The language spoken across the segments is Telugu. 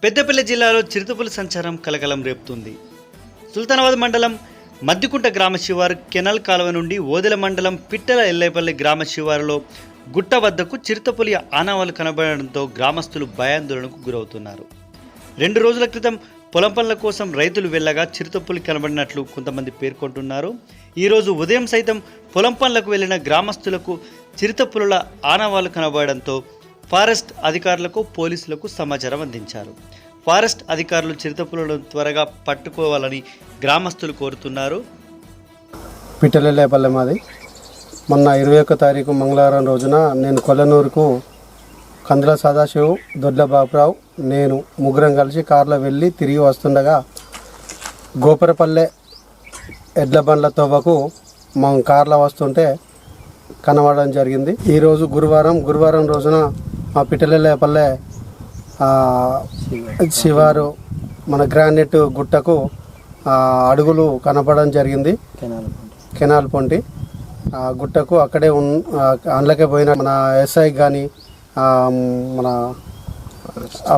పెద్దపల్లి జిల్లాలో చిరుతపులి సంచారం కలకలం రేపుతుంది. సుల్తానాబాద్ మండలం మద్దికుంట గ్రామ శివారు కెనాల్ కాలువ నుండి ఓదెల మండలం పిట్టల ఎల్లేపల్లి గ్రామ శివారులో గుట్ట వద్దకు చిరుతపులి ఆనవాళ్లు కనబడడంతో గ్రామస్తులు భయాందోళనకు గురవుతున్నారు. 2 రోజుల క్రితం పొలం పనుల కోసం రైతులు వెళ్ళగా చిరుతపులి కనబడినట్లు కొంతమంది పేర్కొంటున్నారు. ఈరోజు ఉదయం సైతం పొలం పనులకు వెళ్లిన గ్రామస్తులకు చిరుతపులుల ఆనవాళ్లు కనబడడంతో ఫారెస్ట్ అధికారులకు పోలీసులకు సమాచారం అందించారు. ఫారెస్ట్ అధికారులు చిరుతపులను త్వరగా పట్టుకోవాలని గ్రామస్తులు కోరుతున్నారు. పిట్టలెల్లేపల్లె మాది. మొన్న 21 తారీఖు మంగళవారం రోజున నేను కొల్లనూరుకు కందుల సదాశివ్, దొడ్ల బాపురావు, నేను ముగ్గురం కలిసి కారులో వెళ్ళి తిరిగి వస్తుండగా గోపురపల్లె ఎడ్ల బండ్ల తోవకు మా కార్లో వస్తుంటే కనబడడం జరిగింది. ఈరోజు గురువారం రోజున మా పిట్టలెల్లేపల్లె శివారు మన గ్రానైట్ గుట్టకు అడుగులు కనపడడం జరిగింది. కెనాల్ పొంటి గుట్టకు అక్కడే అందులోకే పోయిన మన ఎస్ఐ కానీ మన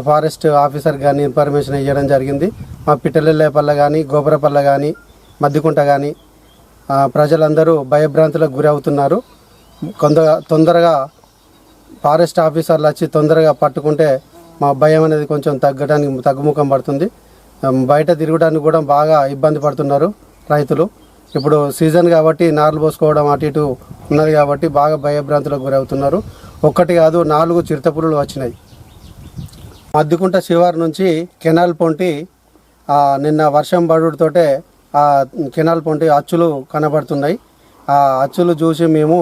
ఫారెస్ట్ ఆఫీసర్ కానీ ఇన్ఫర్మేషన్ ఇవ్వడం జరిగింది. మా పిట్టలెల్లేపల్లె కానీ గోపురపల్లె కానీ మద్దికుంట కానీ ప్రజలందరూ భయభ్రాంతులకు గురి అవుతున్నారు. తొందరగా ఫారెస్ట్ ఆఫీసర్లు వచ్చి తొందరగా పట్టుకుంటే మా భయం అనేది కొంచెం తగ్గుముఖం పడుతుంది. బయట తిరగడానికి కూడా బాగా ఇబ్బంది పడుతున్నారు రైతులు. ఇప్పుడు సీజన్ కాబట్టి నార్లు పోసుకోవడం అటు ఇటు ఉన్నది కాబట్టి బాగా భయభ్రాంతులకు గురవుతున్నారు. ఒక్కటి కాదు 4 చిరుతపులులు వచ్చినాయి. మద్దికుంట శివారు నుంచి కెనాల్ పొంటి నిన్న వర్షం పడుతోటే ఆ కెనాల్ పొంటి అచ్చులు కనబడుతున్నాయి. ఆ అచ్చులు చూసి మేము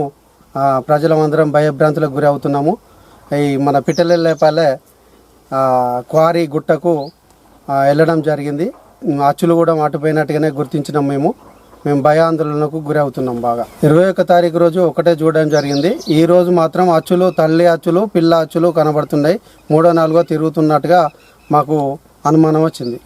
ప్రజలమందరం భయభ్రాంతులకు గురి అవుతున్నాము. ఈ మన పిట్టలెల్లేపల్లె క్వారీ గుట్టకు వెళ్ళడం జరిగింది. అచ్చులు కూడా అటుపోయినట్టుగానే గుర్తించినాం. మేము భయాందోళనకు గురి అవుతున్నాం బాగా. 21 తారీఖు రోజు ఒకటే చూడడం జరిగింది. ఈ రోజు మాత్రం అచ్చులు, తల్లి అచ్చులు, పిల్ల అచ్చులు కనబడుతున్నాయి. 3వ 4వ తిరుగుతున్నట్టుగా మాకు అనుమానం వచ్చింది.